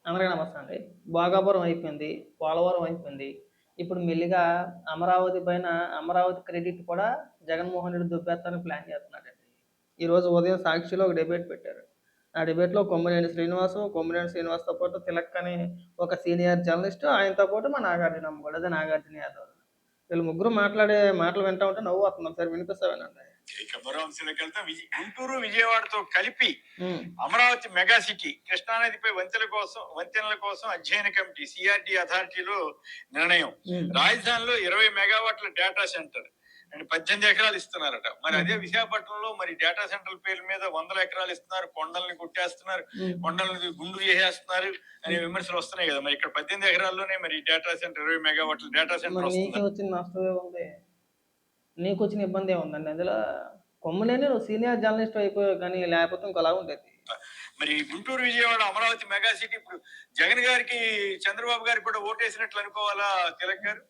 అందరికీ నమస్తే అండి. భోగాపురం అయిపోయింది. పోలవరం అయిపోయింది. ఇప్పుడు మెల్లిగా అమరావతి పైన అమరావతి క్రెడిట్ కూడా జగన్మోహన్ రెడ్డి దుబ్బేత్తానికి ప్లాన్ చేస్తున్నాడండి. ఈరోజు ఉదయం సాక్షిలో ఒక డిబేట్ పెట్టారు. ఆ డిబేట్‌లో కొమ్మినేని శ్రీనివాస్‌తో పాటు తిలక్ అని ఒక సీనియర్ జర్నలిస్ట్, ఆయనతో పాటు మా నాగార్జునమ్మ కూడా. అదే నాగార్జున యాదవ్. వీళ్ళు ముగ్గురు మాట్లాడే మాటలు వింటా ఉంటే నవ్వొస్తుంది. ఒకసారి వినిపిస్తా వినండి. ఇక మరో అంశంలోకి వెళ్తాం. గుంటూరు విజయవాడతో కలిపి హ్మ్. అమరావతి మెగా సిటీ కృష్ణానదిపై వంతెనల కోసం అధ్యయన కమిటీ సిఆర్డి అథారిటీలో నిర్ణయం. రాజధానిలో 20 మెగావాట్ల డేటా సెంటర్ అండ్ 18 ఎకరాలు ఇస్తున్నారట. మరి అదే విశాఖపట్నంలో మరి డేటా సెంటర్ పేరు మీద 100 ఎకరాలు ఇస్తున్నారు, కొండల్ని కొట్టేస్తున్నారు, కొండల్ని గుండు చేసేస్తున్నారు అనే విమర్శలు వస్తున్నాయి కదా. మరి ఇక్కడ 18 ఎకరాల్లోనే మరి డేటా సెంటర్ 20 మెగావాట్ల డేటా సెంటర్ వస్తుంది. వచ్చిన నష్టమే ఉంది, నీకొచ్చిన ఇబ్బంది ఏముందండి అందులో? కొమ్ములేని నువ్వు సీనియర్ జర్నలిస్ట్ అయిపోయావు, కానీ లేకపోతే ఇంకోలా ఉండేది. మరి గుంటూరు విజయవాడ అమరావతి మెగా సిటీ ఇప్పుడు జగన్ గారికి చంద్రబాబు గారికి కూడా ఓటేసినట్లు అనుకోవాలా తిలక్ గారు?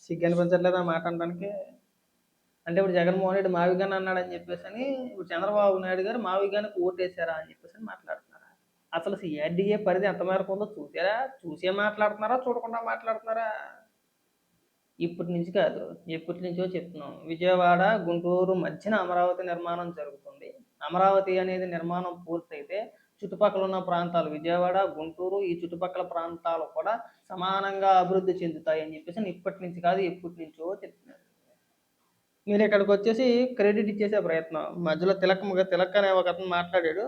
సిగ్గు అనిపించట్లేదు ఆ మాట అనడానికి. అంటే ఇప్పుడు జగన్మోహన్ రెడ్డి మావిగాని అన్నాడని చెప్పేసి అని ఇప్పుడు చంద్రబాబు నాయుడు గారు మావిగానికి ఓటేశారా అని చెప్పేసి అని మాట్లాడుతున్నారా? అసలు సిఆర్డీఏ పరిధి ఎంత మేరకు ఉందో చూసారా? చూసే మాట్లాడుతున్నారా, చూడకుండా మాట్లాడుతున్నారా? ఇప్పటి నుంచి కాదు, ఎప్పటి నుంచో చెప్తున్నాం. విజయవాడ గుంటూరు మధ్యన అమరావతి నిర్మాణం జరుగుతుంది. అమరావతి అనేది నిర్మాణం పూర్తయితే చుట్టుపక్కల ఉన్న ప్రాంతాలు విజయవాడ, గుంటూరు, ఈ చుట్టుపక్కల ప్రాంతాలు కూడా సమానంగా అభివృద్ధి చెందుతాయి అని చెప్పేసి ఇప్పటి నుంచి కాదు, ఎప్పటి నుంచో చెప్తున్నారు. మీరు ఇక్కడికి వచ్చేసి క్రెడిట్ ఇచ్చేసే ప్రయత్నం. మధ్యలో తిలక్ అనే ఒక అతను మాట్లాడాడు.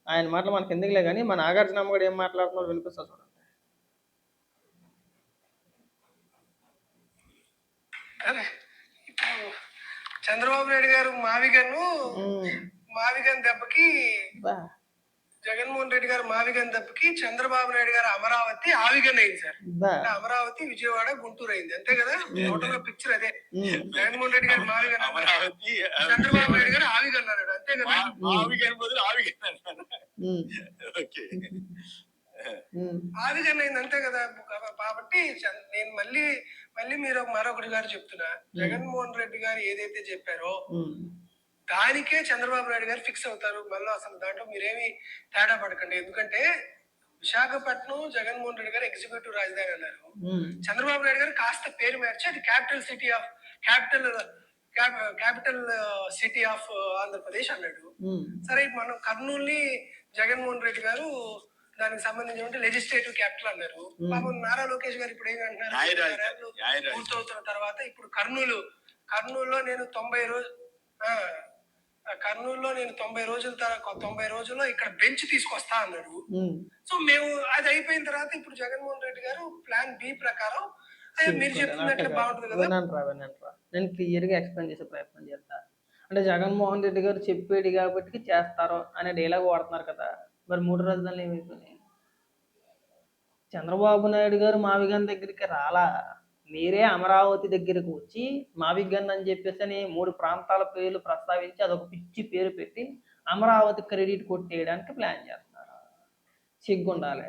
ఆయన మాటలు మనకి ఎందుకులే కానీ, మన నాగార్జునమ్మ కూడా ఏం మాట్లాడుతున్నాడు వినిపిస్తా చూడండి. ఇప్పుడు చంద్రబాబు నాయుడు గారు మావిగన్ దెబ్బకి జగన్మోహన్ రెడ్డి గారు మావిగన్ దెబ్బకి చంద్రబాబు నాయుడు గారు అమరావతి ఆవిగన్ అయింది సార్. అమరావతి విజయవాడ గుంటూరు అయింది, అంతే కదా. టోటల్ గా పిక్చర్ అదే. జగన్మోహన్ రెడ్డి గారు మావిగన్, చంద్రబాబు నాయుడు గారు ఆవిగన్ అన్నాడు, అంతే కదా. ఆవిగన్ అయింది, అంతే కదా. కాబట్టి నేను మళ్ళీ మీరు మరొకటి గారు చెప్తున్నా, జగన్మోహన్ రెడ్డి గారు ఏదైతే చెప్పారో దానికే చంద్రబాబు నాయుడు గారు ఫిక్స్ అవుతారు. మళ్ళీ అసలు దాంట్లో మీరేమి తేడా పడకండి. ఎందుకంటే విశాఖపట్నం జగన్మోహన్ రెడ్డి గారు ఎగ్జిక్యూటివ్ రాజధాని అన్నారు. చంద్రబాబు నాయుడు గారు కాస్త పేరు మార్చి అది క్యాపిటల్ సిటీ ఆఫ్ ఆంధ్రప్రదేశ్ అన్నాడు. సరే, మనం కర్నూలుని జగన్మోహన్ రెడ్డి గారు దానికి సంబంధించిన లెజిస్లేటివ్ క్యాపిటల్ అన్నారు. పాపం నారా లోకేష్ గారు ఇప్పుడు ఏమంటున్నారు, పూర్తవుతున్న తర్వాత ఇప్పుడు కర్నూలులో నేను 90 రోజుల్లో ఇక్కడ బెంచ్ తీసుకొస్తా అన్నాడు. సో మేము అది అయిపోయిన తర్వాత ఇప్పుడు జగన్మోహన్ రెడ్డి గారు ప్లాన్ బి ప్రకారం మీరు చెప్తున్నట్లు బాగుంటుంది కదా. నేను క్లియర్ గా ఎక్స్ప్లెయిన్ చేసే ప్రయత్నం చేస్తా. అంటే జగన్మోహన్ రెడ్డి గారు చెప్పేది కాబట్టి చేస్తారు అనే డైలాగ్ వాడుతున్నారు కదా. మరి 3 రాజధానులు ఏమైపోయినాయి? చంద్రబాబు నాయుడు గారు మావిగన్ దగ్గరికి రాలా, మీరే అమరావతి దగ్గరకు వచ్చి మావిగన్ అని చెప్పేసి అని 3 ప్రాంతాల పేర్లు ప్రస్తావించి అదొక పిచ్చి పేరు పెట్టి అమరావతి క్రెడిట్ కొట్టేయడానికి ప్లాన్ చేస్తున్నారు. సిగ్గుండాలి.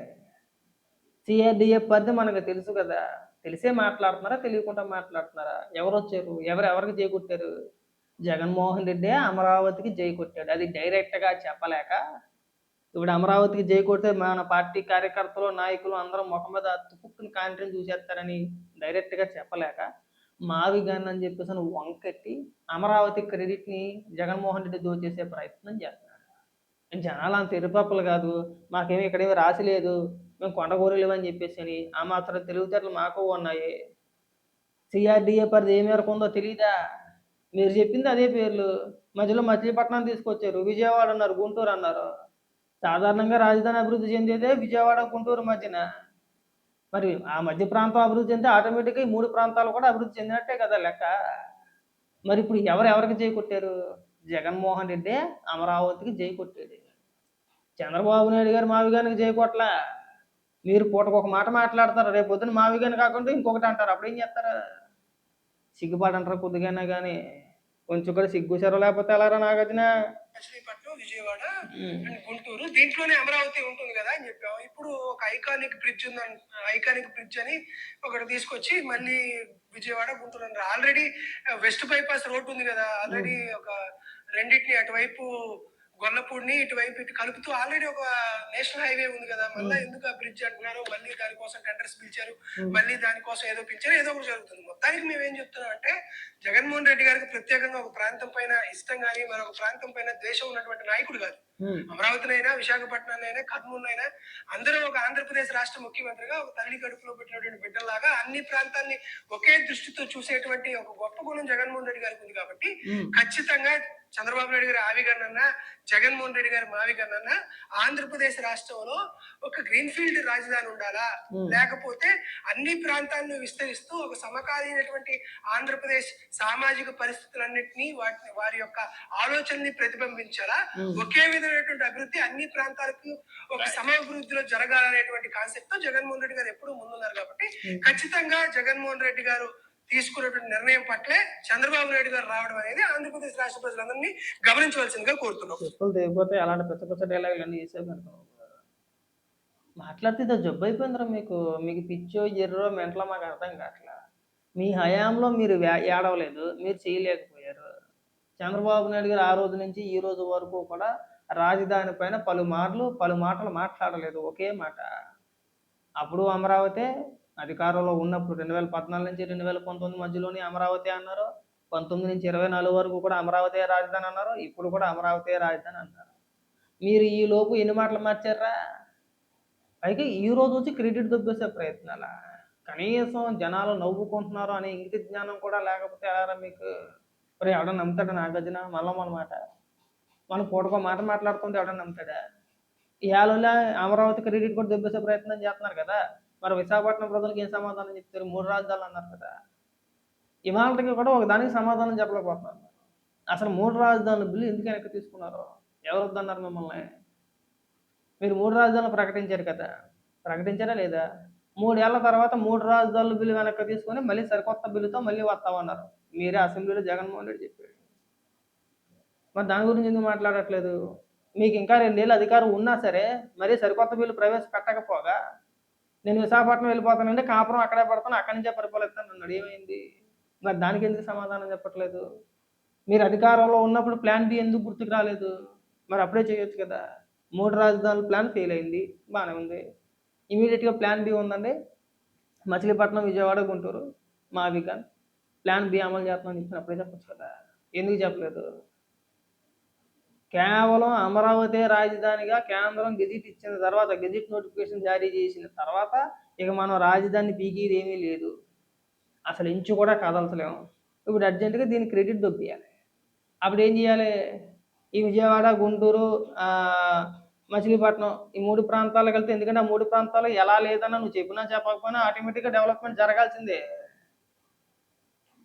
సిఆర్డిఏ పరిధి మనకు తెలుసు కదా. తెలిసే మాట్లాడుతున్నారా, తెలియకుండా మాట్లాడుతున్నారా? ఎవరు వచ్చారు, ఎవరికి జై కొట్టారు? జగన్మోహన్ రెడ్డి అమరావతికి జై కొట్టాడు. అది డైరెక్ట్గా చెప్పలేక ఇప్పుడు అమరావతికి జై కొడితే మన పార్టీ కార్యకర్తలు, నాయకులు అందరం ముఖం మీద తుపుక్కుని కాంట్రీని చూసేస్తారని డైరెక్ట్గా చెప్పలేక మావిగన్ అని చెప్పేసి వంకెట్టి అమరావతి క్రెడిట్ని జగన్మోహన్ రెడ్డి దోచేసే ప్రయత్నం చేస్తున్నారు. జనాలు అంత ఎరుపప్పులు కాదు, మాకేమి ఇక్కడేమి రాసి లేదు, మేము కొండగోరలేవు అని చెప్పేసి అని ఆ మాత్రం తెలివితేటలు మాకు ఉన్నాయి. సిఆర్డిఏ పరిధి ఏ మేరకు ఉందో తెలియదా? మీరు చెప్పింది అదే పేర్లు, మధ్యలో మచిలీపట్నం తీసుకొచ్చారు, విజయవాడ అన్నారు, గుంటూరు అన్నారు. సాధారణంగా రాజధాని అభివృద్ధి చెందేదే విజయవాడ గుంటూరు మధ్యన. మరి ఆ మధ్య ప్రాంతం అభివృద్ధి చెందితే ఆటోమేటిక్గా ఈ 3 ప్రాంతాలు కూడా అభివృద్ధి చెందినట్టే కదా లెక్క. మరి ఇప్పుడు ఎవరికి జై కొట్టారు? జగన్మోహన్ రెడ్డి అమరావతికి జై కొట్టాడు. చంద్రబాబు నాయుడు గారు మావిగానికి జై కొట్టలా. మీరు పూటకొక మాట మాట్లాడతారు, రేపు పొద్దున మావిగాని కాకుండా ఇంకొకటి అంటారు. అప్పుడు ఏం చేస్తారు? సిగ్గుపడంటారు కొద్దిగైనా కానీ. కొంచెం కూడా సిగ్గు చెర లేకపోతే ఎలా నాగార్జున? మచిలీపట్నం, విజయవాడ అండ్ గుంటూరు, దీంట్లోనే అమరావతి ఉంటుంది కదా అని చెప్పాము. ఇప్పుడు ఒక ఐకానిక్ బ్రిడ్జ్ అని ఒకటి తీసుకొచ్చి మళ్ళీ విజయవాడ, గుంటూరు అన్నారు. ఆల్రెడీ వెస్ట్ బైపాస్ రోడ్ ఉంది కదా, ఆల్రెడీ ఒక రెండింటిని అటువైపు గొల్లపూడిని ఇటువైపు ఇటు కలుపుతూ ఆల్రెడీ ఒక నేషనల్ హైవే ఉంది కదా, మళ్ళీ ఎందుకు ఆ బ్రిడ్జ్ అంటున్నారు, మళ్ళీ దానికోసం టెండర్స్ పిలిచారు, మళ్ళీ దానికోసం ఏదో పిలిచారు, ఏదో ఒకటి జరుగుతుంది. మొత్తానికి మేము ఏం చెప్తున్నాం అంటే జగన్మోహన్ రెడ్డి గారికి ప్రత్యేకంగా ఒక ప్రాంతం పైన ఇష్టం కానీ మరొక ప్రాంతం పైన ద్వేషం ఉన్నటువంటి నాయకుడు కాదు. అమరావతినైనా, విశాఖపట్నాన్నైనా, కర్నూలునైనా అందరూ ఒక ఆంధ్రప్రదేశ్ రాష్ట్ర ముఖ్యమంత్రిగా ఒక తల్లి కడుపులో పెట్టినటువంటి బిడ్డలాగా అన్ని ప్రాంతాన్ని ఒకే దృష్టితో చూసేటువంటి ఒక గొప్ప గుణం జగన్మోహన్ రెడ్డి గారికి ఉంది. కాబట్టి ఖచ్చితంగా చంద్రబాబు నాయుడు గారి ఆవిగన్నన్నా, జగన్మోహన్ రెడ్డి గారి మావిగన్నన్నా ఆంధ్రప్రదేశ్ రాష్ట్రంలో ఒక గ్రీన్ ఫీల్డ్ రాజధాని ఉండాలా, లేకపోతే అన్ని ప్రాంతాలను విస్తరిస్తూ ఒక సమకాలీనటువంటి ఆంధ్రప్రదేశ్ సామాజిక పరిస్థితులన్నింటినీ వారి యొక్క ఆలోచనని ప్రతిబింబించాలా, ఒకే విధమైనటువంటి అభివృద్ధి అన్ని ప్రాంతాలకు ఒక సమభివృద్ధిలో జరగాలనేటువంటి కాన్సెప్ట్ తో జగన్మోహన్ రెడ్డి గారు ఎప్పుడూ ముందున్నారు. కాబట్టి ఖచ్చితంగా జగన్మోహన్ రెడ్డి గారు తీసుకున్నటువంటి నిర్ణయం పట్లే చంద్రబాబు నాయుడు గారు రావడం అనేది ఆంధ్రప్రదేశ్ రాష్ట్ర ప్రజలందరినీ గమనించవలసిందిగా కోరుతున్నాం. చెప్పులు తెగిపోతే అలాంటి పెద్ద డైలాగులు అన్నీ చేసేది మాట్లాడితే ఇదో జబ్బు అయిపోయిందిరా మీకు. మీకు పిచ్చో ఎర్రో మెంటలో మాకు అర్థం కావట్లా. మీ హయాంలో మీరు ఏడవలేదు, మీరు చేయలేకపోయారు. చంద్రబాబు నాయుడు గారు ఆ రోజు నుంచి ఈ రోజు వరకు కూడా రాజధాని పైన పలు మాటలు మాట్లాడలేదు. ఒకే మాట. అప్పుడు అమరావతి అధికారంలో ఉన్నప్పుడు 2014 నుంచి 2019 మధ్యలోనే అమరావతి అన్నారు. 19 నుంచి 24 వరకు కూడా అమరావతి రాజధాని అన్నారు. ఇప్పుడు కూడా అమరావతి రాజధాని అన్నారు. మీరు ఈ లోపు ఎన్ని మాటలు మార్చారా? పైగా ఈ రోజు వచ్చి క్రెడిట్ దొబ్బేసే ప్రయత్నాలా? కనీసం జనాలు నవ్వుకుంటున్నారు అనే ఇంగిత జ్ఞానం కూడా లేకపోతే ఎలారా మీకు? మరి ఎవడన్నా నమ్ముతాడా నాగార్జున? మన మాట మనం పూటకో మాట మాట్లాడుతుంటే ఎవడన్నా నమ్ముతాడా? ఇవాళ అమరావతి క్రెడిట్ కూడా దొబ్బేసే ప్రయత్నం చేస్తున్నారు కదా. మరి విశాఖపట్నం ప్రజలకు ఏం సమాధానం చెప్తారు? 3 రాజధానులు అన్నారు కదా. ఇవాళకి కూడా ఒక దానికి సమాధానం చెప్పలేకపోతున్నారు. అసలు 3 రాజధానుల బిల్లు ఎందుకు వెనక్కి తీసుకున్నారు? ఎవరు వద్దన్నారు మిమ్మల్ని? మీరు 3 రాజధానులు ప్రకటించారు కదా, ప్రకటించారా లేదా? 3 ఏళ్ల తర్వాత 3 రాజధానుల బిల్లు వెనక్కి తీసుకొని మళ్ళీ సరికొత్త బిల్లుతో మళ్ళీ వస్తామన్నారు. మీరే అసెంబ్లీలో జగన్మోహన్ రెడ్డి చెప్పాడు. మరి దాని గురించి ఎందుకు మాట్లాడట్లేదు? మీకు ఇంకా 2 ఏళ్ళు అధికారం ఉన్నా సరే మరీ సరికొత్త బిల్లు ప్రవేశపెట్టకపోగా నేను విశాఖపట్నం వెళ్ళిపోతానంటే కాపురం అక్కడే పడతాను, అక్కడి నుంచే పరిపాలిస్తాను అన్నాడు. ఏమైంది? మరి దానికి ఎందుకు సమాధానం చెప్పట్లేదు? మీరు అధికారంలో ఉన్నప్పుడు ప్లాన్ బి ఎందుకు గుర్తుకు రాలేదు? మరి అప్పుడే చేయొచ్చు కదా. 3 రాజధానుల ప్లాన్ ఫెయిల్ అయింది, బాగానే ఉంది. ఇమీడియట్గా ప్లాన్ బి ఉందండి, మచిలీపట్నం, విజయవాడ, గుంటూరు, మావిగాన్ ప్లాన్ బి అమలు చేస్తామని చెప్పిన అప్పుడే చెప్పచ్చు కదా. ఎందుకు చెప్పలేదు? కేవలం అమరావతి రాజధానిగా కేంద్రం గెజిట్ ఇచ్చిన తర్వాత, గెజిట్ నోటిఫికేషన్ జారీ చేసిన తర్వాత ఇక మనం రాజధాని పీకేది ఏమీ లేదు. అసలు ఇంచు కూడా కదల్చలేము. ఇప్పుడు అర్జెంటుగా దీనికి క్రెడిట్ దొబ్బేయాలి. అప్పుడు ఏం చేయాలి? ఈ విజయవాడ, గుంటూరు, మచిలీపట్నం ఈ 3 ప్రాంతాలకు వెళ్తే, ఎందుకంటే ఆ 3 ప్రాంతాలు ఎలా లేదన్నా నువ్వు చెప్పినా చెప్పకపోయినా ఆటోమేటిక్గా డెవలప్మెంట్ జరగాల్సిందే.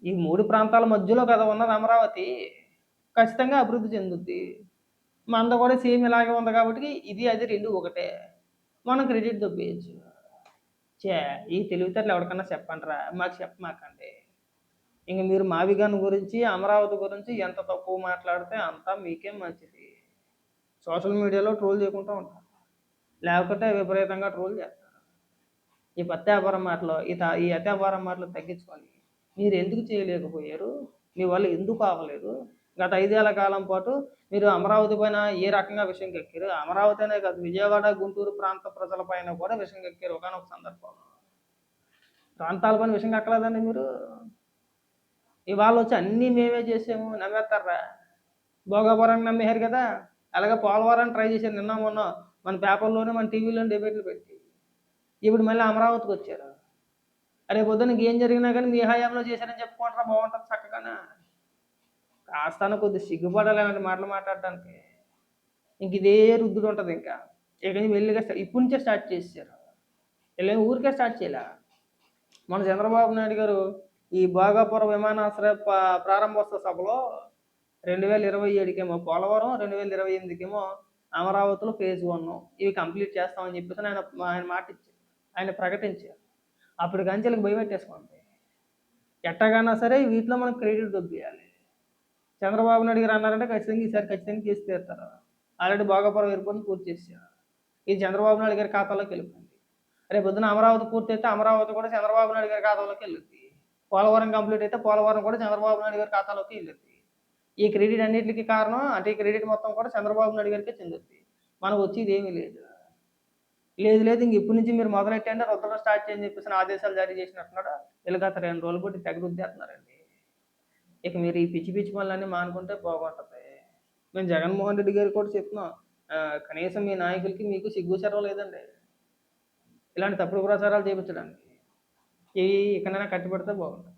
ఈ 3 ప్రాంతాల మధ్యలో కదా ఉన్నది అమరావతి, ఖచ్చితంగా అభివృద్ధి చెందుద్ది. మనది కూడా సేమ్ ఇలాగే ఉంది కాబట్టి ఇది అది 2 ఒకటే, మనం క్రెడిట్ దొబ్బేయచ్చు. ఈ తెలివితేటలు ఎవరికన్నా చెప్పండిరా, మాకు చెప్పమాకండి. ఇంక మీరు మావిగాన్ గురించి, అమరావతి గురించి ఎంత తక్కువ మాట్లాడితే అంతా మీకేం మంచిది. సోషల్ మీడియాలో ట్రోల్ చేయకుండా ఉంటారు, లేకపోతే విపరీతంగా ట్రోల్ చేస్తారు. ఈ పత్యాపారం మాటలు, ఈ అత్యాపారం మాటలు తగ్గించుకొని మీరు ఎందుకు చేయలేకపోయారు? మీ వల్ల ఎందుకు అవ్వలేదు? గత 5 ఏళ్ల కాలం పాటు మీరు అమరావతి పైన ఏ రకంగా విషయం ఎక్కారు? అమరావతి అనే కాదు, విజయవాడ, గుంటూరు ప్రాంత ప్రజల పైన కూడా విషయం ఎక్కారు ఒకనొక సందర్భంలో. ప్రాంతాల పైన విషయం ఎక్కలేదండి మీరు? ఇవాళ వచ్చి అన్నీ మేమే చేసాము నమ్మేస్తారా? భోగాపురాన్ని నమ్మేశారు కదా, అలాగే పోలవరాన్ని ట్రై చేశారు నిన్న మొన్న మన పేపర్లోనే, మన టీవీలోనే డిబేట్లు పెట్టి. ఇప్పుడు మళ్ళీ అమరావతికి వచ్చారు. రేపు పొద్దున్న ఏం జరిగినా కానీ మీ హయాంలో చేశారని చెప్పుకుంటారా, బాగుంటుంది చక్కగానే. కాస్తాను కొద్దిగా సిగ్గుపడాలి అలాంటి మాటలు మాట్లాడడానికి. ఇంక ఇదే రుద్దుడు ఉంటుంది. ఇంకా ఇక మెల్లిగా ఇప్పటి నుంచే స్టార్ట్ చేశారు, ఇలా ఊరికే స్టార్ట్ చేయలే. మన చంద్రబాబు నాయుడు గారు ఈ భోగాపురం విమానాశ్రయ ప్రారంభోత్సవ సభలో 2027కేమో పోలవరం, 2028కేమో అమరావతిలో ఫేజ్ 1 ఇవి కంప్లీట్ చేస్తామని చెప్పేసి ఆయన మాట ఇచ్చారు, ఆయన ప్రకటించారు. అప్పుడు కంచెలకు భయపెట్టేసుకోండి. ఎట్టగానా సరే వీటిలో మనం క్రెడిట్ దొబ్బేయాలి. చంద్రబాబు నాయుడు గారు అన్నారంటే ఈసారి ఖచ్చితంగా చేసి తీరుతారు. ఆల్రెడీ భోగాపురం ఎయిర్పోర్ట్ని పూర్తి చేశారు. ఇది చంద్రబాబు నాయుడు గారి ఖాతాలోకి వెళ్ళిపోయింది. రేపు పొద్దున అమరావతి పూర్తి అయితే అమరావతి కూడా చంద్రబాబు నాయుడు గారి ఖాతాలోకి వెళ్ళుద్ది. పోలవరం కంప్లీట్ అయితే పోలవరం కూడా చంద్రబాబు నాయుడు గారి ఖాతాలోకి వెళ్ళుద్ది. ఈ క్రెడిట్ అన్నిటికి కారణం అంటే ఈ క్రెడిట్ మొత్తం కూడా చంద్రబాబు నాయుడు గారికే చెందుద్ది. మనకు వచ్చేది ఏమీ లేదు. లేదు ఇంక ఇప్పటి నుంచి మీరు మొదలెట్టండి రుద్దడం స్టార్ట్ చేయని చెప్పేసి ఆదేశాలు జారీ చేసినట్టున్నాడు. వీళ్ళు గత 2 రోజులు బట్టి తెగ రుద్దేస్తున్నారండి. ఇక మీరు ఈ పిచ్చి పిచ్చి పనులన్నీ మానుకుంటే బాగుంటది. మేము జగన్మోహన్ రెడ్డి గారికి కూడా చెప్తున్నాం. కనీసం మీ నాయకులకి మీకు సిగ్గు చరవ లేదండి. ఇలాంటి తప్పుడు ప్రచారాలు చేపించడానికి. ఇకనైనా కట్టుబడితే బాగుంటుంది.